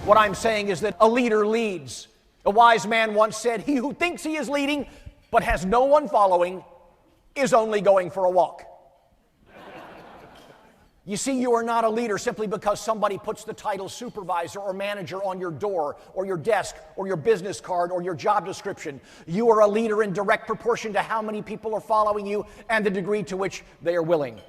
What I'm saying is that a leader leads. A wise man once said, "He who thinks he is leading but has no one following is only going for a walk." You see, you are not a leader simply because somebody puts the title supervisor or manager on your door or your desk or your business card or your job description. You are a leader in direct proportion to how many people are following you and the degree to which they are willing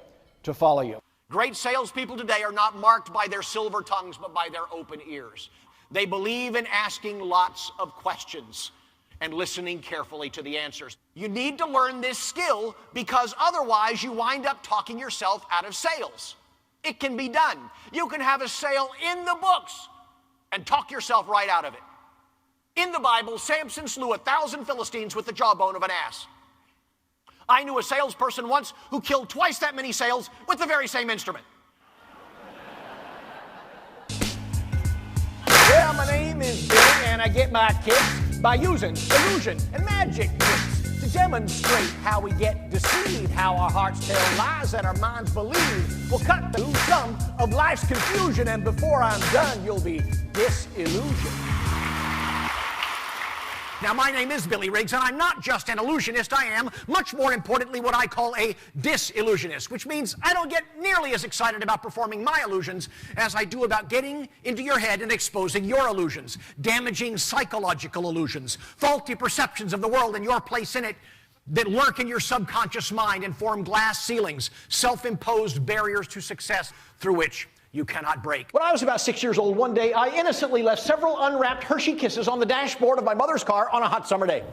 to follow you. Great salespeople today are not marked by their silver tongues but by their open ears. They believe in asking lots of questions and listening carefully to the answers. You need to learn this skill because otherwise you wind up talking yourself out of sales. It can be done. You can have a sale in the books and talk yourself right out of it. In the Bible, Samson slew 1,000 Philistines with the jawbone of an ass. I knew a salesperson once who killed twice that many sales with the very same instrument. Yeah, my name is Billy, and I get my kicks by using illusion and magic tricks to demonstrate how we get deceived, how our hearts tell lies and our minds believe. We'll cut through some of life's confusion, and before I'm done, you'll be disillusioned. Now, my name is Billy Riggs, and I'm not just an illusionist. I am, much more importantly, what I call a DIS-illusionist, which means I don't get nearly as excited about performing my illusions as I do about getting into your head and exposing your illusions, damaging psychological illusions, faulty perceptions of the world and your place in it that lurk in your subconscious mind and form glass ceilings, self-imposed barriers to success through which you cannot break. When I was about 6 years old, one day I innocently left several unwrapped Hershey Kisses on the dashboard of my mother's car on a hot summer day.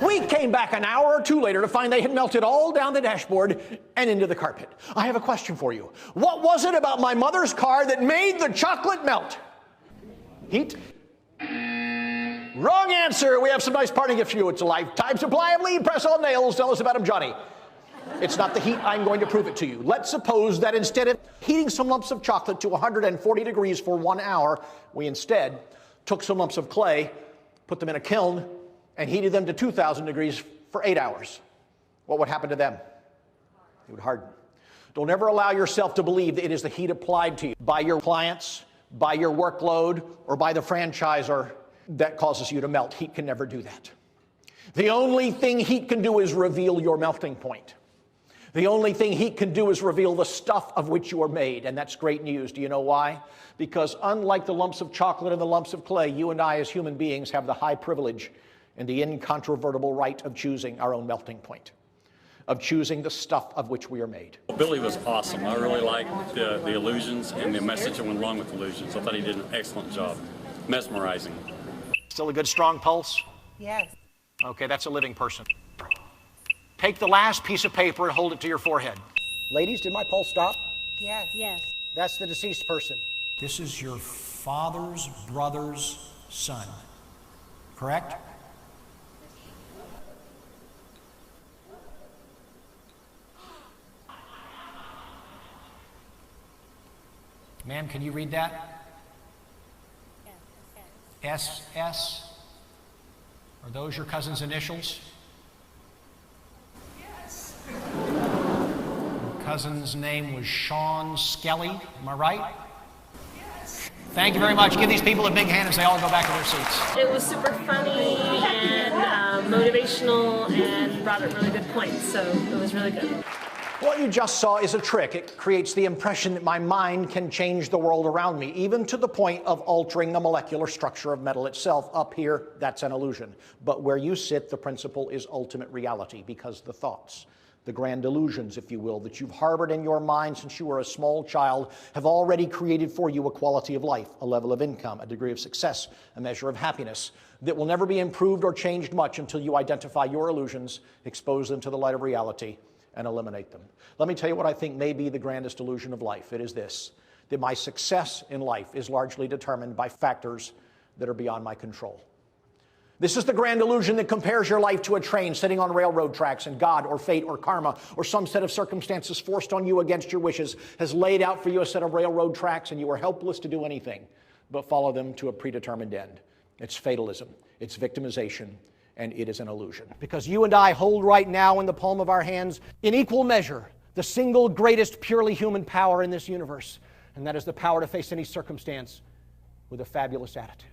We came back an hour or two later to find they had melted all down the dashboard and into the carpet. I have a question for you. What was it about my mother's car that made the chocolate melt? Heat? Wrong answer. We have some nice parting gift for you. It's a lifetime supply of lead press-on nails. Tell us about them, Johnny. It's not the heat. I'm going to prove it to you. Let's suppose that instead of heating some lumps of chocolate to 140 degrees for 1 hour, we instead took some lumps of clay, put them in a kiln, and heated them to 2,000 degrees for 8 hours. What would happen to them? They would harden. Don't ever allow yourself to believe that it is the heat applied to you by your clients, by your workload, or by the franchisor that causes you to melt. Heat can never do that. The only thing heat can do is reveal your melting point. The only thing heat can do is reveal the stuff of which you are made, and that's great news. Do you know why? Because unlike the lumps of chocolate and the lumps of clay, you and I as human beings have the high privilege and the incontrovertible right of choosing our own melting point, of choosing the stuff of which we are made. Billy was awesome. I really liked the illusions and the message that went along with illusions. I thought he did an excellent job. Mesmerizing. Still a good strong pulse? Yes. Okay, that's a living person. Take the last piece of paper and hold it to your forehead. Ladies, did my pulse stop? Yes. Yes. That's the deceased person. This is your father's brother's son, correct? Ma'am, can you read that? Yes. SS? Are those your cousin's initials? Cousin's name was Sean Skelly, am I right? Yes. Thank you very much. Give these people a big hand as they all go back to their seats. It was super funny and motivational and brought up really good points, so it was really good. What you just saw is a trick. It creates the impression that my mind can change the world around me, even to the point of altering the molecular structure of metal itself. Up here, that's an illusion. But where you sit, the principle is ultimate reality, because the thoughts, the grand illusions, if you will, that you've harbored in your mind since you were a small child have already created for you a quality of life, a level of income, a degree of success, a measure of happiness that will never be improved or changed much until you identify your illusions, expose them to the light of reality, and eliminate them. Let me tell you what I think may be the grandest illusion of life. It is this, that my success in life is largely determined by factors that are beyond my control. This is the grand illusion that compares your life to a train sitting on railroad tracks, and God or fate or karma or some set of circumstances forced on you against your wishes has laid out for you a set of railroad tracks, and you are helpless to do anything but follow them to a predetermined end. It's fatalism, it's victimization, and it is an illusion. Because you and I hold right now in the palm of our hands, in equal measure, the single greatest purely human power in this universe, and that is the power to face any circumstance with a fabulous attitude.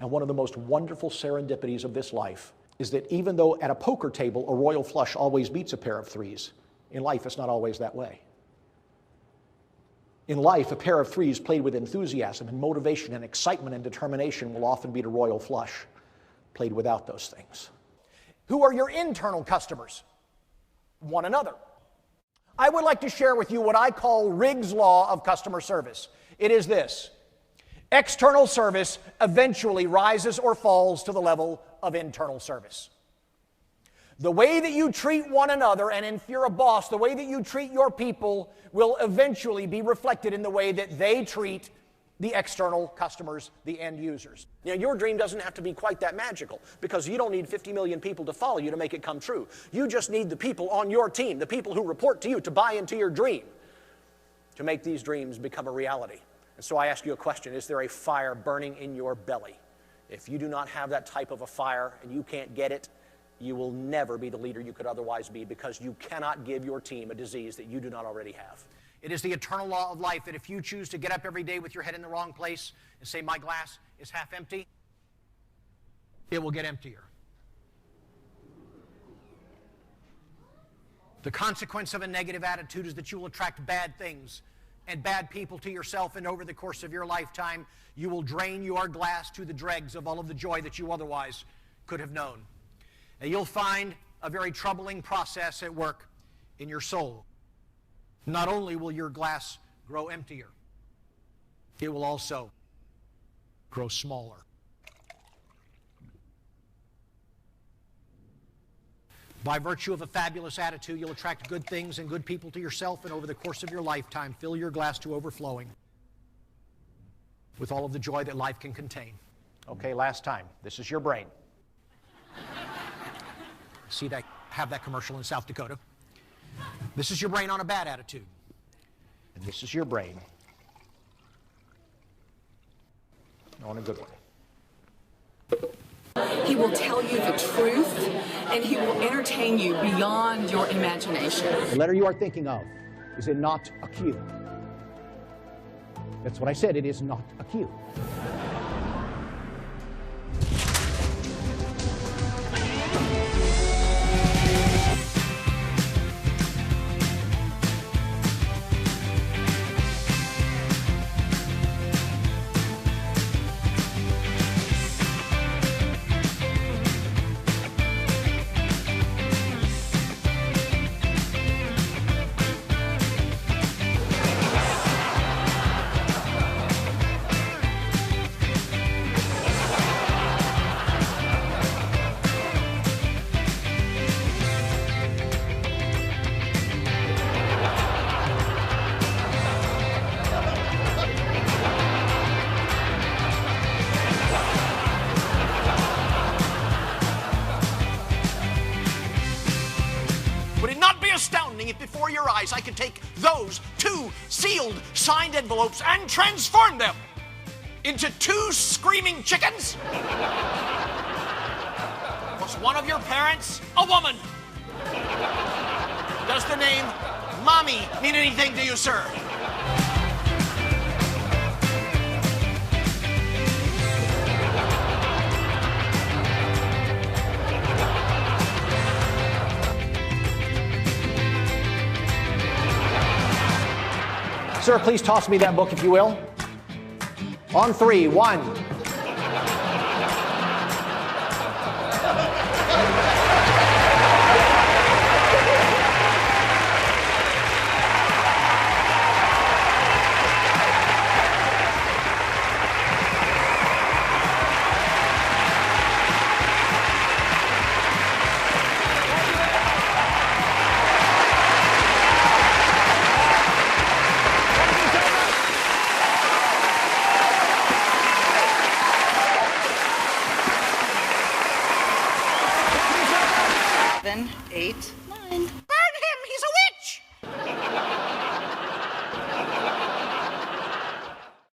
And one of the most wonderful serendipities of this life is that even though at a poker table a royal flush always beats a pair of threes, in life it's not always that way. In life, a pair of threes played with enthusiasm and motivation and excitement and determination will often beat a royal flush played without those things. Who are your internal customers? One another. I would like to share with you what I call Riggs' law of customer service. It is this: external service eventually rises or falls to the level of internal service. The way that you treat one another, and if you're a boss, the way that you treat your people will eventually be reflected in the way that they treat the external customers, the end users. You know, your dream doesn't have to be quite that magical because you don't need 50 million people to follow you to make it come true. You just need the people on your team, the people who report to you, to buy into your dream, to make these dreams become a reality. And so I ask you a question: is there a fire burning in your belly? If you do not have that type of a fire and you can't get it, you will never be the leader you could otherwise be, because you cannot give your team a disease that you do not already have. It is the eternal law of life that if you choose to get up every day with your head in the wrong place and say, my glass is half empty, it will get emptier. The consequence of a negative attitude is that you will attract bad things and bad people to yourself, and over the course of your lifetime, you will drain your glass to the dregs of all of the joy that you otherwise could have known. And you'll find a very troubling process at work in your soul. Not only will your glass grow emptier, it will also grow smaller. By virtue of a fabulous attitude, you'll attract good things and good people to yourself, and over the course of your lifetime, fill your glass to overflowing with all of the joy that life can contain. Okay, last time. This is your brain. See that, have that commercial in South Dakota. This is your brain on a bad attitude. And this is your brain on a good one. He will tell you the truth, and he will entertain you beyond your imagination. The letter you are thinking of, is it not a Q? That's what I said, it is not a Q. If before your eyes I could take those 2 sealed, signed envelopes and transform them into 2 screaming chickens? Was one of your parents a woman? Does the name Mommy mean anything to you, sir? Sir, please toss me that book, if you will. On 3, 1. Eight.